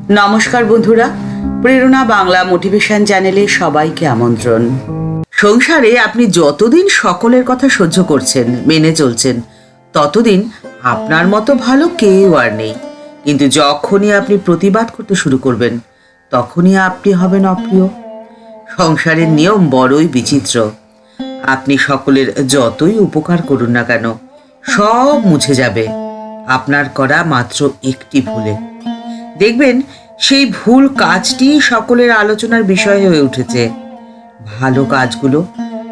নমস্কার বন্ধুরা, প্রেরণা বাংলা মোটিভেশন চ্যানেলে সবাইকে আমন্ত্রণ। সংসারে আপনি যতদিন সকলের কথা সহ্য করছেন, মেনে চলছেন, ততদিন আপনার মতো ভালো কেউ আর নেই। কিন্তু যখনই আপনি প্রতিবাদ করতে শুরু করবেন, তখনই আপনি হবেন অপ্রিয়। সংসারের নিয়ম বড়ই বিচিত্র। আপনি সকলের যতই উপকার করুন না কেন, সব মুছে যাবে আপনার করা মাত্র একটি ভুলে। দেখবেন সেই ভুল কাজটি সকলের আলোচনার বিষয় হয়ে উঠেছে। ভালো কাজগুলো,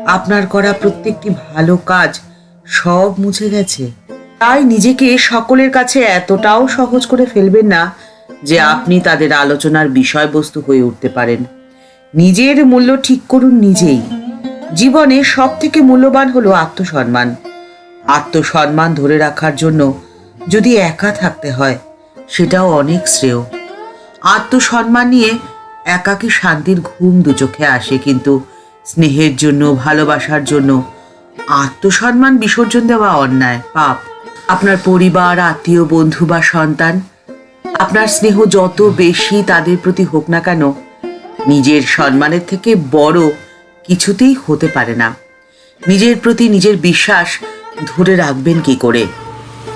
আপনার করা প্রত্যেকটি ভালো কাজ সব মুছে গেছে। তাই নিজেকে সকলের কাছে এতটাও সহজ করে ফেলবেন না যে আপনি তাদের আলোচনার বিষয়বস্তু হয়ে উঠতে পারেন। নিজের মূল্য ঠিক করুন নিজেই। জীবনে সব থেকে মূল্যবান হলো আত্মসম্মান। আত্মসম্মান ধরে রাখার জন্য যদি একা থাকতে হয়, সেটাও অনেক শ্রেয়। আত্মসম্মান নিয়ে একাকী শান্তির ঘুম দু চোখে আসে, কিন্তু স্নেহের জন্য, ভালোবাসার জন্য আত্মসম্মান বিসর্জন দেওয়া অন্যায়, পাপ। আপনার পরিবার, আত্মীয়, বন্ধু বা সন্তান, আপনার স্নেহ যত বেশি তাদের প্রতি হোক না কেন, নিজের সম্মানের থেকে বড় কিছুতেই হতে পারে না। নিজের প্রতি নিজের বিশ্বাস ধরে রাখবেন কি করে?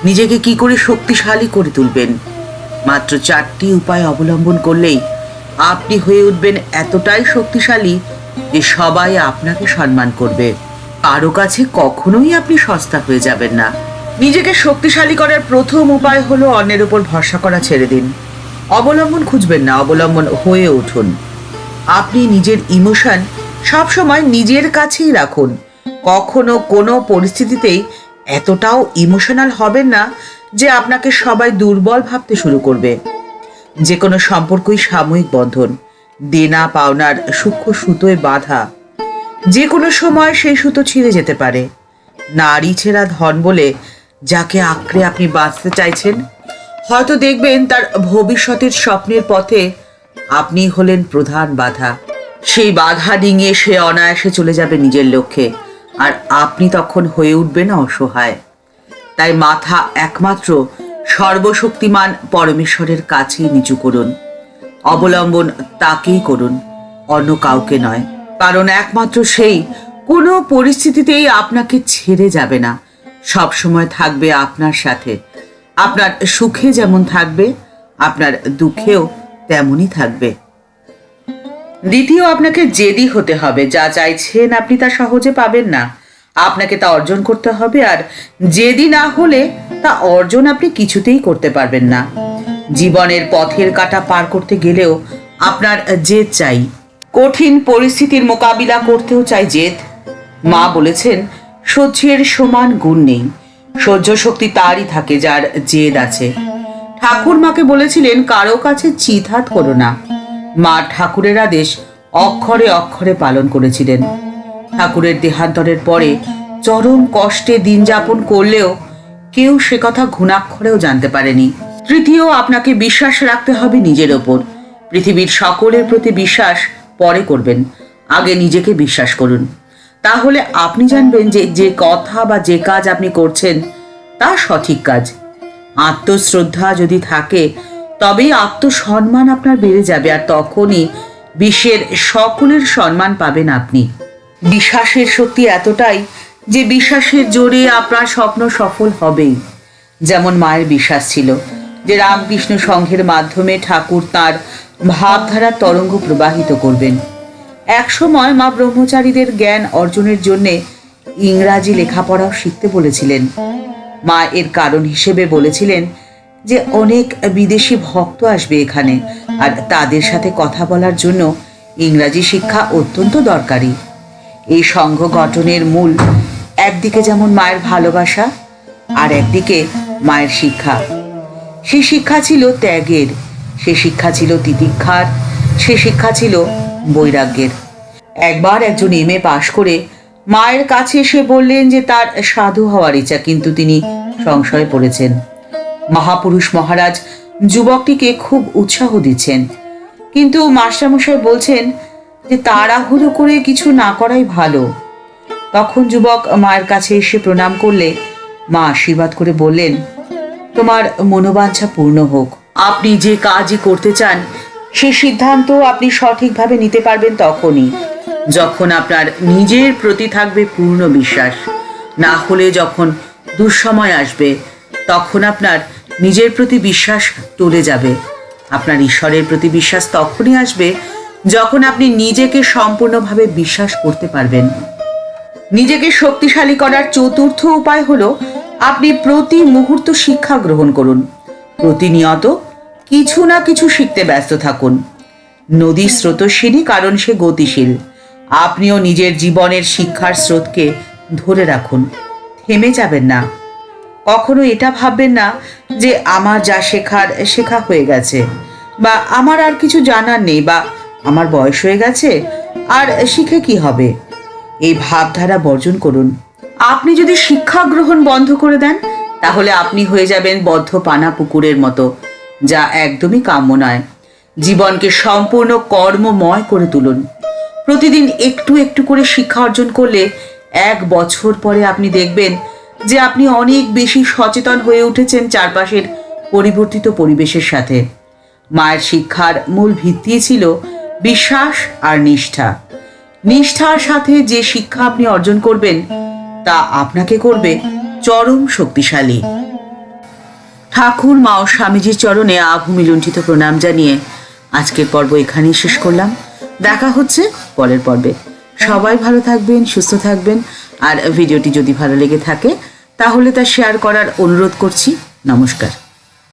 নিজেকে কি করে শক্তিশালী করে তুলবেন? মাত্র 4টি উপায় অবলম্বন করলেই আপনি হয়ে উঠবেন এতটাই শক্তিশালী যে সবাই আপনাকে সম্মান করবে। কারো কাছে কখনোই আপনি সস্তা হয়ে যাবেন না। নিজেকে শক্তিশালী করার প্রথম উপায় হলো অন্যের উপর ভরসা করা ছেড়ে দিন। অবলম্বন খুঁজবেন না, অবলম্বন হয়ে উঠুন। আপনি নিজের ইমোশন সবসময় নিজের কাছেই রাখুন। কখনো কোনো পরিস্থিতিতেই এতটাও ইমোশনাল হবেন না যে আপনাকে সবাই দুর্বল ভাবতে শুরু করবে। যে কোনো সম্পর্কই সাময়িক বন্ধন, দেনা পাওনার সূক্ষ্ম সুতোয় বাঁধা। যে কোনো সময় সেই সুতো ছিঁড়ে যেতে পারে। নারী ছেঁড়া ধন বলে যাকে আঁকড়ে আপনি বাঁচতে চাইছেন, হয়তো দেখবেন তার ভবিষ্যতের স্বপ্নের পথে আপনি হলেন প্রধান বাধা। সেই বাধা ডিঙিয়ে সে অনায়াসে চলে যাবে নিজের লক্ষ্যে, আর আপনি তখন হয়ে উঠবেন অসহায়। তাই মাথা একমাত্র সর্বশক্তিমান পরমেশ্বরের কাছেই নিচু করুন। অবলম্বন তাকেই করুন, অন্য কাউকে নয়। কারণ একমাত্র সেই কোনো পরিস্থিতিতেই আপনাকে ছেড়ে যাবে না, সব সময় থাকবে আপনার সাথে। আপনার সুখে যেমন থাকবে, আপনার দুঃখেও তেমনই থাকবে। দ্বিতীয়, আপনাকে জেদি হতে হবে। যা চাইছেন আপনি তা সহজে পাবেন না। আপনাকে তা অর্জন করতে হবে, আর জেদি না হলে তা অর্জন আপনি কিছুতেই করতে পারবেন না। জীবনের পথের কাঁটা পার করতে গেলেও আপনার জেদ চাই। কঠিন পরিস্থিতির মোকাবিলা করতেও চাই জেদ। মা বলেছেন, সহ্যের সমান গুণ নেই। সহ্য শক্তি তারই থাকে যার জেদ আছে। ঠাকুর মাকে বলেছিলেন, কারো কাছে চিৎহাত করো না। মা ঠাকুরের আদেশ অক্ষরে অক্ষরে পালন করেছিলেন। ঠাকুরের দেহান্তরের পরে চরম কষ্টে দিন যাপন করলেও কেউ সে কথা ঘুণাক্ষরেও জানতে পারেনি। তৃতীয়, আপনাকে বিশ্বাস রাখতে হবে নিজের ওপর। পৃথিবীর সকলের প্রতি বিশ্বাস পরে করবেন, আগে নিজেকে বিশ্বাস করুন। তাহলে আপনি জানবেন যে যে কথা বা যে কাজ আপনি করছেন তা সঠিক কাজ। আত্মশ্রদ্ধা যদি থাকে, তবেই আত্মসম্মান আপনার বেড়ে যাবে, আর তখনই বিশ্বের সকলের সম্মান পাবেন আপনি। বিশ্বাসের শক্তি এতটাই যে বিশ্বাসের জোরে আপনার স্বপ্ন সফল হবেই। যেমন মায়ের বিশ্বাস ছিল যে রামকৃষ্ণ সংঘের মাধ্যমে ঠাকুর তাঁর ভাবধারার তরঙ্গ প্রবাহিত করবেন। একসময় মা ব্রহ্মচারীদের জ্ঞান অর্জনের জন্যে ইংরাজি লেখাপড়াও শিখতে বলেছিলেন। মা এর কারণ হিসেবে বলেছিলেন যে অনেক বিদেশি ভক্ত আসবে এখানে, আর তাদের সাথে কথা বলার জন্য ইংরাজি শিক্ষা অত্যন্ত দরকারি। এই সংঘ গঠনের মূল একদিকে যেমন মায়ের ভালোবাসা, আর একদিকে মায়ের শিক্ষা। সে শিক্ষা ছিল ত্যাগের, সে শিক্ষা ছিল তিতিক্ষার, সে শিক্ষা ছিল বৈরাগ্যের। একবার একজন MA পাশ করে মায়ের কাছে এসে বললেন যে তার সাধু হওয়ার ইচ্ছা, কিন্তু তিনি সংশয়ে পড়েছেন। মহাপুরুষ মহারাজ যুবকটিকে খুব উৎসাহ দিচ্ছেন, কিন্তু মাস্টারমশাই বলছেন যে তাড়াহুড়ো করে কিছু না করাই ভালো। তখন যুবক মায়ের কাছে এসে প্রণাম করলে মা আশীর্বাদ করে বললেন, তোমার মনোবাঞ্ছা পূর্ণ হোক। আপনি যে কাজই করতে চান সে সিদ্ধান্ত আপনি সঠিকভাবে নিতে পারবেন তখনই যখন আপনার নিজের প্রতি থাকবে পূর্ণ বিশ্বাস। না হলে যখন দুঃসময় আসবে তখন আপনার নিজের প্রতি বিশ্বাস টলে যাবে। আপনার ঈশ্বরের প্রতি বিশ্বাস তখনই আসবে যখন আপনি নিজেকে সম্পূর্ণভাবে বিশ্বাস করতে পারবেন। নিজেকে শক্তিশালী করার চতুর্থ উপায় হলো আপনি প্রতি মুহূর্ত শিক্ষা গ্রহণ করুন। প্রতিনিয়ত কিছু না কিছু শিখতে ব্যস্ত থাকুন। নদী স্রোতস্বিনী কারণ সে গতিশীল। আপনিও নিজের জীবনের শিক্ষার স্রোতকে ধরে রাখুন, থেমে যাবেন না। কখনো এটা ভাববেন না যে আমার যা শেখার শেখা হয়ে গেছে, বা আমার আর কিছু জানার নেই, বা আমার বয়স হয়ে গেছে আর শিখে কি হবে। এই ভাবধারা বর্জন করুন। আপনি যদি শিক্ষা গ্রহণ বন্ধ করে দেন তাহলে আপনি হয়ে যাবেন বদ্ধ পানা পুকুরের মতো, যা একদমই কাম্য নয়। জীবনকে সম্পূর্ণ কর্মময় করে তুলুন। প্রতিদিন একটু একটু করে শিক্ষা অর্জন করলে 1 বছর পরে আপনি দেখবেন যে আপনি অনেক বেশি সচেতন হয়ে উঠেছেন চারপাশের পরিবর্তিত পরিবেশের সাথে। মায়ের শিক্ষার মূল ভিত্তি ছিল বিশ্বাস আর নিষ্ঠা। নিষ্ঠার সাথে যে শিক্ষা আপনি অর্জন করবেন তা আপনাকে করবে চরম শক্তিশালী। ঠাকুর মা ও স্বামীজির চরণে আভূমি লুণ্ঠিত প্রণাম জানিয়ে আজকের পর্ব এখানেই শেষ করলাম। দেখা হচ্ছে পরের পর্বে। সবাই ভালো থাকবেন, সুস্থ থাকবেন। আর ভিডিওটি যদি ভালো লেগে থাকে তাহলে তা শেয়ার করার অনুরোধ করছি। নমস্কার।